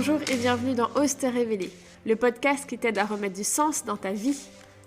Bonjour et bienvenue dans Ose te révéler, le podcast qui t'aide à remettre du sens dans ta vie.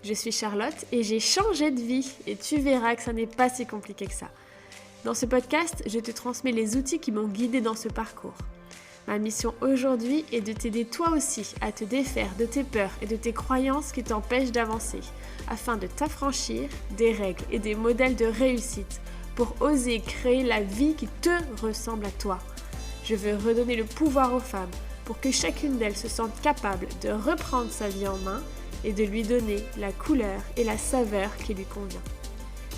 Je suis Charlotte et j'ai changé de vie et tu verras que ça n'est pas si compliqué que ça. Dans ce podcast, je te transmets les outils qui m'ont guidée dans ce parcours. Ma mission aujourd'hui est de t'aider toi aussi à te défaire de tes peurs et de tes croyances qui t'empêchent d'avancer, afin de t'affranchir des règles et des modèles de réussite pour oser créer la vie qui te ressemble à toi. Je veux redonner le pouvoir aux femmes pour que chacune d'elles se sente capable de reprendre sa vie en main et de lui donner la couleur et la saveur qui lui convient.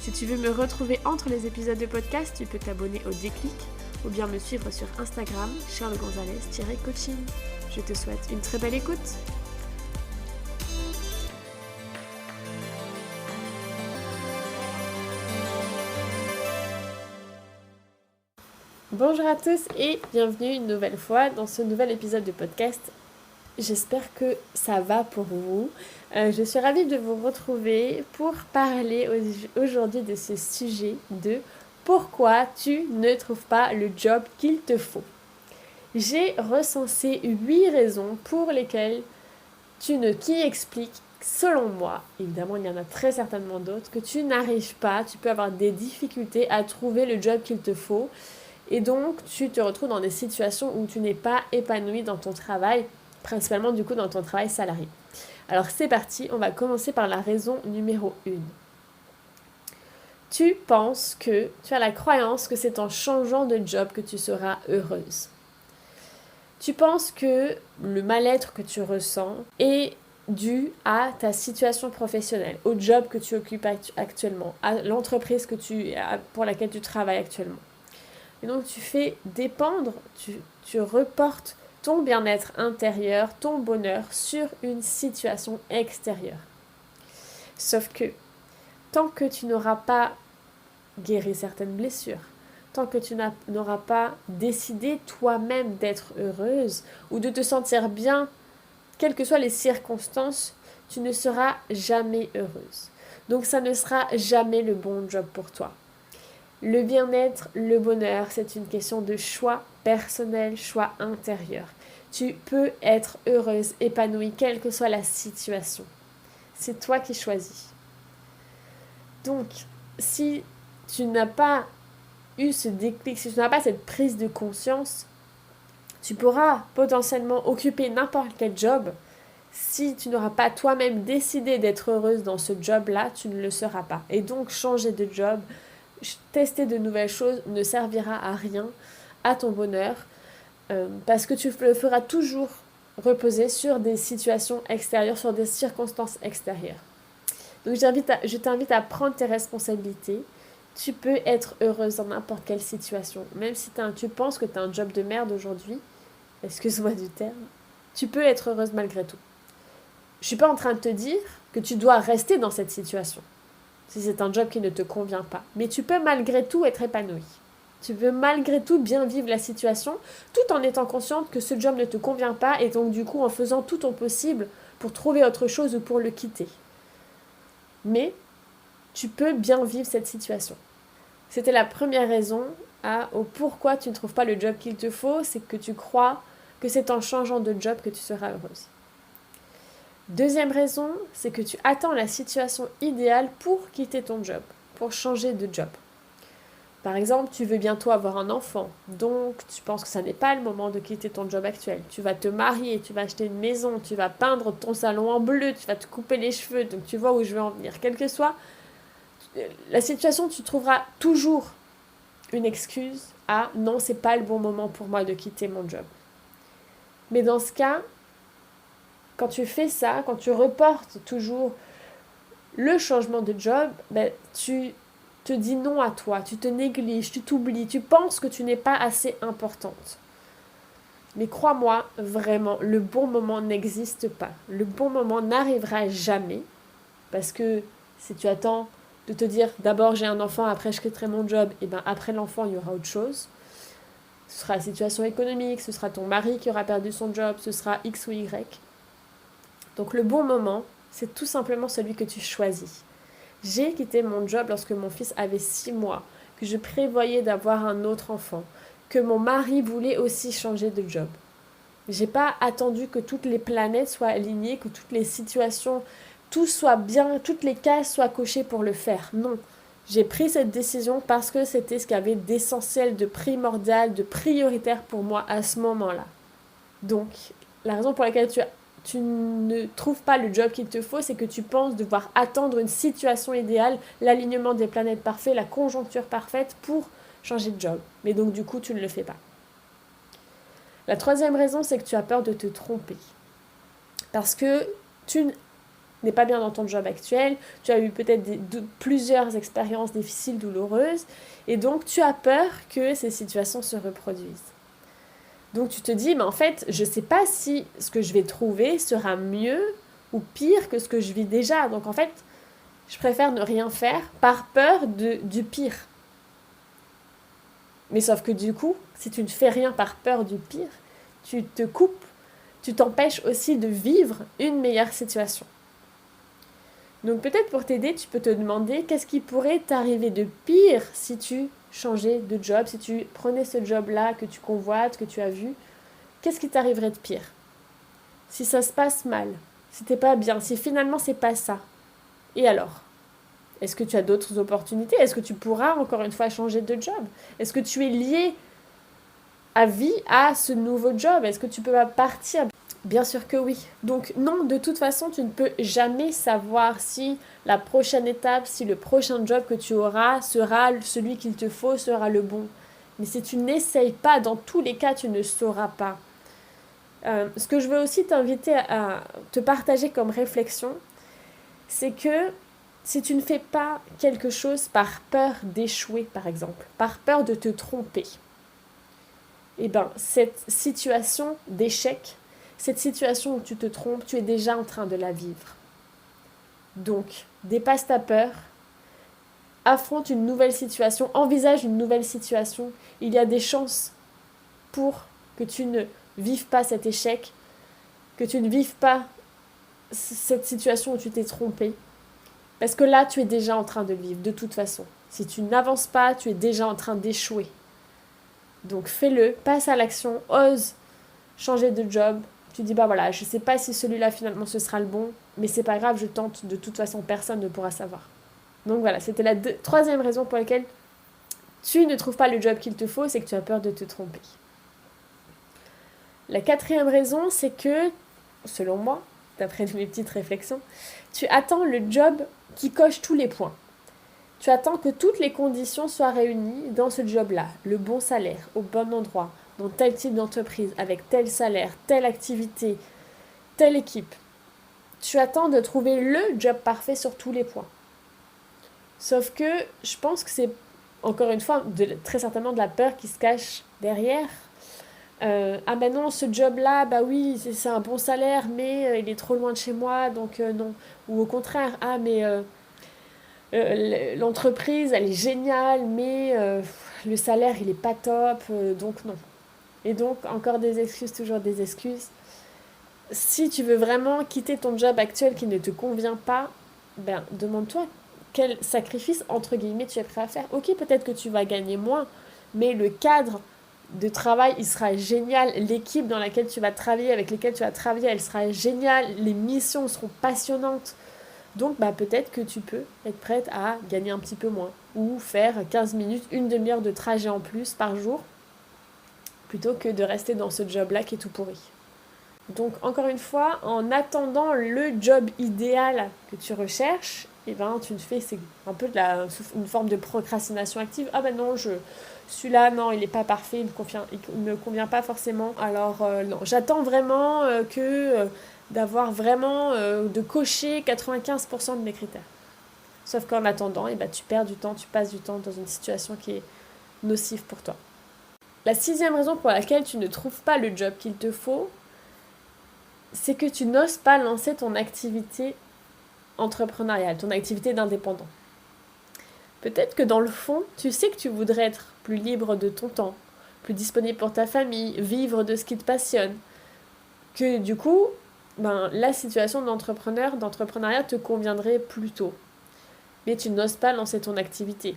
Si tu veux me retrouver entre les épisodes de podcast, tu peux t'abonner au Déclic ou bien me suivre sur Instagram, charlesgonzalez-coaching. Je te souhaite une très belle écoute. Bonjour à tous et bienvenue une nouvelle fois dans ce nouvel épisode de podcast. J'espère que ça va pour vous. Je suis ravie de vous retrouver pour parler aujourd'hui de ce sujet de pourquoi tu ne trouves pas le job qu'il te faut. J'ai recensé 8 raisons pour lesquelles qui expliquent, selon moi, évidemment il y en a très certainement d'autres, que tu n'arrives pas, tu peux avoir des difficultés à trouver le job qu'il te faut. Et donc, tu te retrouves dans des situations où tu n'es pas épanoui dans ton travail, principalement du coup dans ton travail salarié. Alors c'est parti, on va commencer par la raison numéro 1. Tu as la croyance que c'est en changeant de job que tu seras heureuse. Tu penses que le mal-être que tu ressens est dû à ta situation professionnelle, au job que tu occupes actuellement, à l'entreprise pour laquelle tu travailles actuellement. Et donc tu fais dépendre, tu reportes ton bien-être intérieur, ton bonheur sur une situation extérieure. Sauf que tant que tu n'auras pas guéri certaines blessures, tant que tu n'auras pas décidé toi-même d'être heureuse ou de te sentir bien, quelles que soient les circonstances, tu ne seras jamais heureuse. Donc ça ne sera jamais le bon job pour toi. Le bien-être, le bonheur, c'est une question de choix personnel, choix intérieur. Tu peux être heureuse, épanouie, quelle que soit la situation. C'est toi qui choisis. Donc, si tu n'as pas eu ce déclic, si tu n'as pas cette prise de conscience, tu pourras potentiellement occuper n'importe quel job. Si tu n'auras pas toi-même décidé d'être heureuse dans ce job-là, tu ne le seras pas. Et donc, changer de job, tester de nouvelles choses ne servira à rien à ton bonheur parce que tu le feras toujours reposer sur des situations extérieures, sur des circonstances extérieures. Donc je t'invite à prendre tes responsabilités. Tu peux être heureuse dans n'importe quelle situation. Même si tu penses que tu as un job de merde aujourd'hui, excuse-moi du terme, tu peux être heureuse malgré tout. Je ne suis pas en train de te dire que tu dois rester dans cette situation si c'est un job qui ne te convient pas. Mais tu peux malgré tout être épanoui. Tu peux malgré tout bien vivre la situation, tout en étant consciente que ce job ne te convient pas et donc du coup en faisant tout ton possible pour trouver autre chose ou pour le quitter. Mais tu peux bien vivre cette situation. C'était la première raison au pourquoi tu ne trouves pas le job qu'il te faut, c'est que tu crois que c'est en changeant de job que tu seras heureuse. Deuxième raison, c'est que tu attends la situation idéale pour quitter ton job, pour changer de job. Par exemple, tu veux bientôt avoir un enfant, donc tu penses que ça n'est pas le moment de quitter ton job actuel. Tu vas te marier, tu vas acheter une maison, tu vas peindre ton salon en bleu, tu vas te couper les cheveux, donc tu vois où je veux en venir. Quelle que soit la situation, tu trouveras toujours une excuse à « non, c'est pas le bon moment pour moi de quitter mon job ». Mais dans ce cas, quand tu fais ça, quand tu reportes toujours le changement de job, tu te dis non à toi, tu te négliges, tu t'oublies, tu penses que tu n'es pas assez importante. Mais crois-moi, vraiment, le bon moment n'existe pas. Le bon moment n'arrivera jamais parce que si tu attends de te dire d'abord j'ai un enfant, après je quitterai mon job, et après l'enfant il y aura autre chose. Ce sera la situation économique, ce sera ton mari qui aura perdu son job, ce sera X ou Y. Donc le bon moment, c'est tout simplement celui que tu choisis. J'ai quitté mon job lorsque mon fils avait 6 mois, que je prévoyais d'avoir un autre enfant, que mon mari voulait aussi changer de job. J'ai pas attendu que toutes les planètes soient alignées, que toutes les situations, tout soit bien, toutes les cases soient cochées pour le faire. Non. J'ai pris cette décision parce que c'était ce qu'il y avait d'essentiel, de primordial, de prioritaire pour moi à ce moment-là. Donc, la raison pour laquelle tu ne trouves pas le job qu'il te faut, c'est que tu penses devoir attendre une situation idéale, l'alignement des planètes parfait, la conjoncture parfaite pour changer de job. Mais donc, du coup, tu ne le fais pas. La troisième raison, c'est que tu as peur de te tromper. Parce que tu n'es pas bien dans ton job actuel, tu as eu peut-être plusieurs expériences difficiles, douloureuses, et donc tu as peur que ces situations se reproduisent. Donc tu te dis, mais en fait, je ne sais pas si ce que je vais trouver sera mieux ou pire que ce que je vis déjà. Donc en fait, je préfère ne rien faire par peur du pire. Mais sauf que du coup, si tu ne fais rien par peur du pire, tu te coupes, tu t'empêches aussi de vivre une meilleure situation. Donc peut-être pour t'aider, tu peux te demander qu'est-ce qui pourrait t'arriver de pire si tu changeais de job, si tu prenais ce job-là que tu convoites, que tu as vu. Qu'est-ce qui t'arriverait de pire? Si ça se passe mal, si t'es pas bien, si finalement c'est pas ça. Et alors? Est-ce que tu as d'autres opportunités? Est-ce que tu pourras encore une fois changer de job? Est-ce que tu es lié à vie à ce nouveau job? Est-ce que tu peux partir? Bien sûr que oui. Donc non, de toute façon, tu ne peux jamais savoir si la prochaine étape, si le prochain job que tu auras sera celui qu'il te faut, sera le bon. Mais si tu n'essayes pas, dans tous les cas, tu ne sauras pas. Ce que je veux aussi t'inviter à te partager comme réflexion, c'est que si tu ne fais pas quelque chose par peur d'échouer, par exemple, par peur de te tromper, eh bien, cette situation d'échec, cette situation où tu te trompes, tu es déjà en train de la vivre. Donc, dépasse ta peur, affronte une nouvelle situation, envisage une nouvelle situation. Il y a des chances pour que tu ne vives pas cet échec, que tu ne vives pas cette situation où tu t'es trompé. Parce que là, tu es déjà en train de le vivre, de toute façon. Si tu n'avances pas, tu es déjà en train d'échouer. Donc fais-le, passe à l'action, ose changer de job. Tu dis, bah voilà, je sais pas si celui-là finalement ce sera le bon, mais c'est pas grave, je tente, de toute façon personne ne pourra savoir. Donc voilà, c'était la troisième raison pour laquelle tu ne trouves pas le job qu'il te faut, c'est que tu as peur de te tromper. La quatrième raison, c'est que, selon moi, d'après mes petites réflexions, tu attends le job qui coche tous les points. Tu attends que toutes les conditions soient réunies dans ce job-là. Le bon salaire, au bon endroit, dans tel type d'entreprise, avec tel salaire, telle activité, telle équipe. Tu attends de trouver le job parfait sur tous les points. Sauf que je pense que c'est, encore une fois, très certainement de la peur qui se cache derrière. Ah ben non, ce job-là, bah oui, c'est un bon salaire, mais il est trop loin de chez moi, donc non. Ou au contraire, ah mais l'entreprise, elle est géniale, mais le salaire, il est pas top, donc non. Et donc, encore des excuses, toujours des excuses. Si tu veux vraiment quitter ton job actuel qui ne te convient pas, ben demande-toi quel sacrifice, entre guillemets, tu es prêt à faire. Ok, peut-être que tu vas gagner moins, mais le cadre de travail, il sera génial. L'équipe dans laquelle tu vas travailler, avec laquelle tu vas travailler, elle sera géniale. Les missions seront passionnantes. Donc, bah, peut-être que tu peux être prête à gagner un petit peu moins. Ou faire 15 minutes, une demi-heure de trajet en plus par jour, plutôt que de rester dans ce job-là qui est tout pourri. Donc, encore une fois, en attendant le job idéal que tu recherches, eh ben, tu fais, c'est un peu une forme de procrastination active. Ah ben non, celui-là, non, il n'est pas parfait, il me convient pas forcément. Alors, non, j'attends vraiment d'avoir vraiment, de cocher 95% de mes critères. Sauf qu'en attendant, eh ben, tu perds du temps, tu passes du temps dans une situation qui est nocive pour toi. La sixième raison pour laquelle tu ne trouves pas le job qu'il te faut, c'est que tu n'oses pas lancer ton activité entrepreneuriale, ton activité d'indépendant. Peut-être que dans le fond, tu sais que tu voudrais être plus libre de ton temps, plus disponible pour ta famille, vivre de ce qui te passionne. Que du coup, la situation d'entrepreneuriat te conviendrait plus tôt. Mais tu n'oses pas lancer ton activité.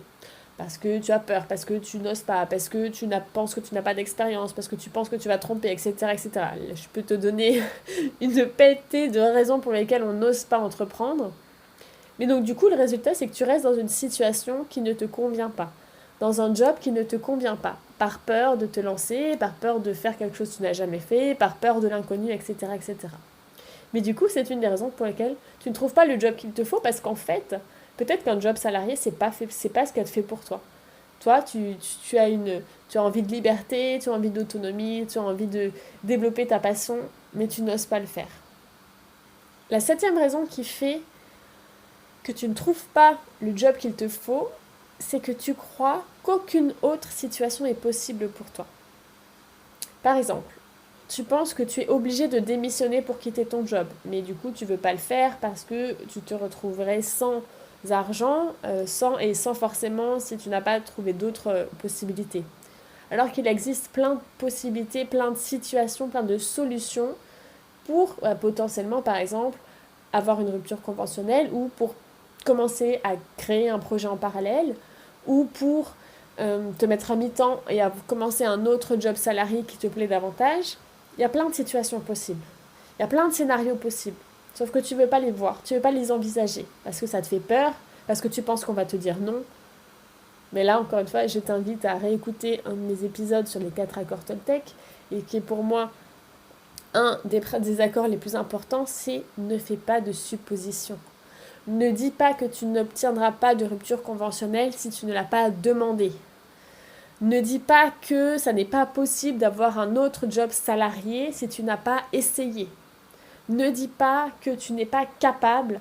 parce que tu as peur, parce que tu n'oses pas, parce que penses que tu n'as pas d'expérience, parce que tu penses que tu vas te tromper, etc., etc. Je peux te donner une pelletée de raisons pour lesquelles on n'ose pas entreprendre. Mais donc du coup, le résultat, c'est que tu restes dans une situation qui ne te convient pas, dans un job qui ne te convient pas, par peur de te lancer, par peur de faire quelque chose que tu n'as jamais fait, par peur de l'inconnu, etc., etc. Mais du coup, c'est une des raisons pour lesquelles tu ne trouves pas le job qu'il te faut, parce qu'en fait, peut-être qu'un job salarié, c'est pas ce qu'elle fait pour toi. Toi, tu as envie de liberté, tu as envie d'autonomie, tu as envie de développer ta passion, mais tu n'oses pas le faire. La septième raison qui fait que tu ne trouves pas le job qu'il te faut, c'est que tu crois qu'aucune autre situation est possible pour toi. Par exemple, tu penses que tu es obligé de démissionner pour quitter ton job, mais du coup tu veux pas le faire parce que tu te retrouverais sans argent, sans forcément si tu n'as pas trouvé d'autres possibilités. Alors qu'il existe plein de possibilités, plein de situations, plein de solutions pour potentiellement par exemple avoir une rupture conventionnelle ou pour commencer à créer un projet en parallèle ou pour te mettre à mi-temps et à commencer un autre job salarié qui te plaît davantage. Il y a plein de situations possibles. Il y a plein de scénarios possibles. Sauf que tu ne veux pas les voir, tu ne veux pas les envisager. Parce que ça te fait peur, parce que tu penses qu'on va te dire non. Mais là, encore une fois, je t'invite à réécouter un de mes épisodes sur les 4 accords Toltec. Et qui est pour moi un des accords les plus importants, c'est ne fais pas de suppositions. Ne dis pas que tu n'obtiendras pas de rupture conventionnelle si tu ne l'as pas demandé. Ne dis pas que ça n'est pas possible d'avoir un autre job salarié si tu n'as pas essayé. Ne dis pas que tu n'es pas capable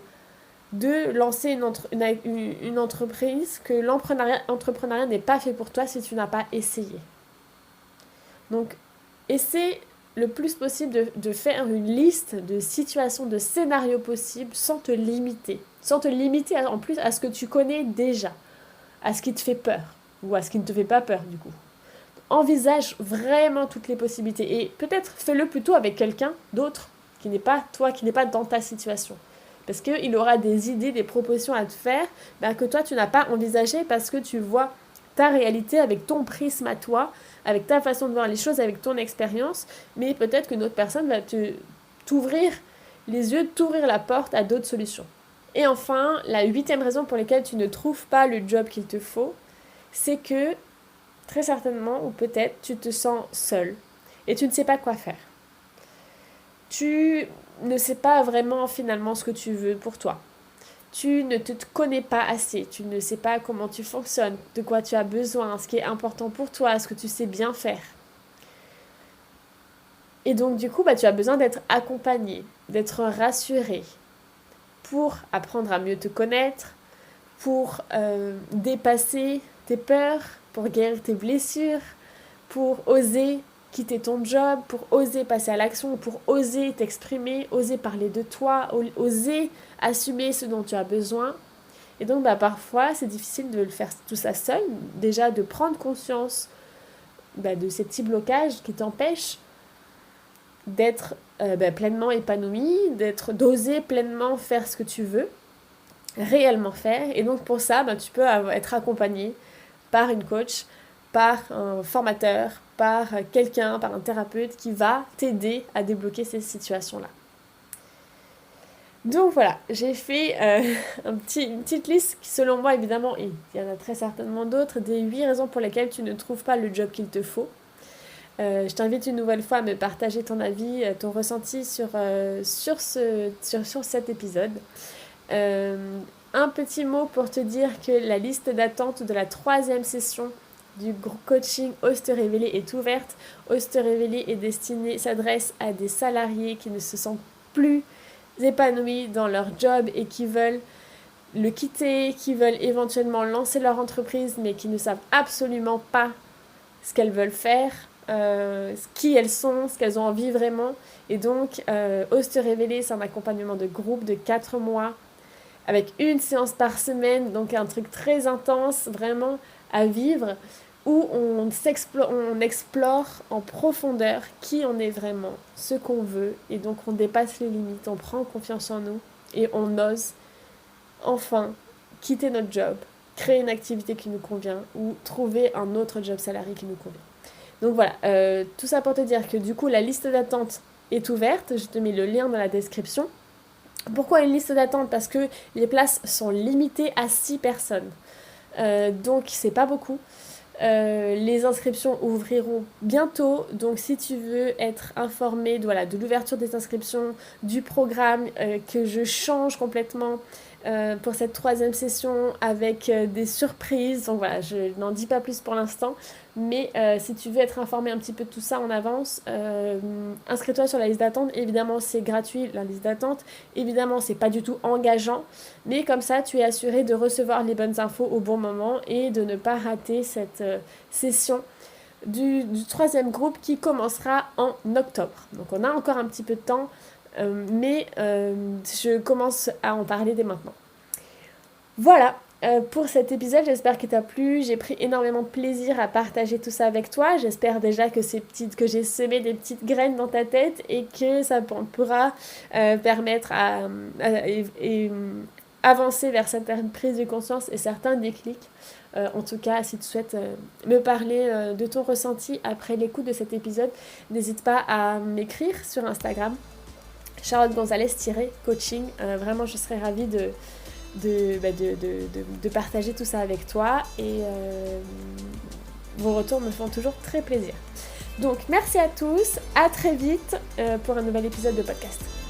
de lancer une entreprise, que l'entrepreneuriat n'est pas fait pour toi si tu n'as pas essayé. Donc, essaie le plus possible de faire une liste de situations, de scénarios possibles sans te limiter. Sans te limiter en plus à ce que tu connais déjà, à ce qui te fait peur, ou à ce qui ne te fait pas peur du coup. Envisage vraiment toutes les possibilités et peut-être fais-le plutôt avec quelqu'un d'autre qui n'est pas toi, qui n'est pas dans ta situation. Parce qu'il aura des idées, des propositions à te faire que toi tu n'as pas envisagé parce que tu vois ta réalité avec ton prisme à toi, avec ta façon de voir les choses, avec ton expérience, mais peut-être qu'une autre personne va t'ouvrir les yeux, t'ouvrir la porte à d'autres solutions. Et enfin, la 8e raison pour laquelle tu ne trouves pas le job qu'il te faut, c'est que très certainement, ou peut-être, tu te sens seul et tu ne sais pas quoi faire. Tu ne sais pas vraiment finalement ce que tu veux pour toi. Tu ne te connais pas assez, tu ne sais pas comment tu fonctionnes, de quoi tu as besoin, ce qui est important pour toi, ce que tu sais bien faire. Et donc du coup, tu as besoin d'être accompagné, d'être rassuré pour apprendre à mieux te connaître, pour dépasser tes peurs, pour guérir tes blessures, pour oser quitter ton job, pour oser passer à l'action, pour oser t'exprimer, oser parler de toi, oser assumer ce dont tu as besoin. Et donc parfois c'est difficile de le faire tout ça seul, déjà de prendre conscience de ces petits blocages qui t'empêchent d'être pleinement épanoui, d'oser pleinement faire ce que tu veux, réellement faire. Et donc pour ça, tu peux être accompagné par une coach, par un formateur, par quelqu'un, par un thérapeute qui va t'aider à débloquer ces situations-là. Donc voilà, j'ai fait une petite liste qui selon moi évidemment, et il y en a très certainement d'autres, des 8 raisons pour lesquelles tu ne trouves pas le job qu'il te faut. Je t'invite une nouvelle fois à me partager ton avis, ton ressenti sur cet épisode. Un petit mot pour te dire que la liste d'attente de la 3e session du coaching Ose te révéler est ouverte. Ose te révéler s'adresse à des salariés qui ne se sentent plus épanouis dans leur job et qui veulent le quitter, qui veulent éventuellement lancer leur entreprise mais qui ne savent absolument pas ce qu'elles veulent faire, qui elles sont, ce qu'elles ont envie vraiment. Et donc, Ose te révéler, c'est un accompagnement de groupe de 4 mois avec une séance par semaine, donc un truc très intense, vraiment à vivre, où on explore en profondeur qui on est vraiment, ce qu'on veut, et donc on dépasse les limites, on prend confiance en nous, et on ose enfin quitter notre job, créer une activité qui nous convient ou trouver un autre job salarié qui nous convient. Donc voilà, tout ça pour te dire que du coup la liste d'attente est ouverte, je te mets le lien dans la description. Pourquoi une liste d'attente? Parce que les places sont limitées à 6 personnes. Donc c'est pas beaucoup. Les inscriptions ouvriront bientôt, donc si tu veux être informé de l'ouverture des inscriptions, du programme que je change complètement pour cette 3e session avec des surprises, donc voilà, je n'en dis pas plus pour l'instant, mais si tu veux être informé un petit peu de tout ça en avance, inscris-toi sur la liste d'attente. Évidemment c'est gratuit la liste d'attente, évidemment c'est pas du tout engageant, mais comme ça tu es assuré de recevoir les bonnes infos au bon moment et de ne pas rater cette session du 3e groupe qui commencera en octobre. Donc on a encore un petit peu de temps, mais je commence à en parler dès maintenant. Voilà pour cet épisode, j'espère qu'il t'a plu. J'ai pris énormément de plaisir à partager tout ça avec toi. J'espère déjà que que j'ai semé des petites graines dans ta tête et que ça pourra permettre à avancer vers certaines prises de conscience et certains déclics. En tout cas, si tu souhaites me parler de ton ressenti après l'écoute de cet épisode, n'hésite pas à m'écrire sur Instagram, Charlotte Gonzalez-coaching. Vraiment, je serais ravie de partager tout ça avec toi et vos retours me font toujours très plaisir. Donc, merci à tous, à très vite pour un nouvel épisode de podcast.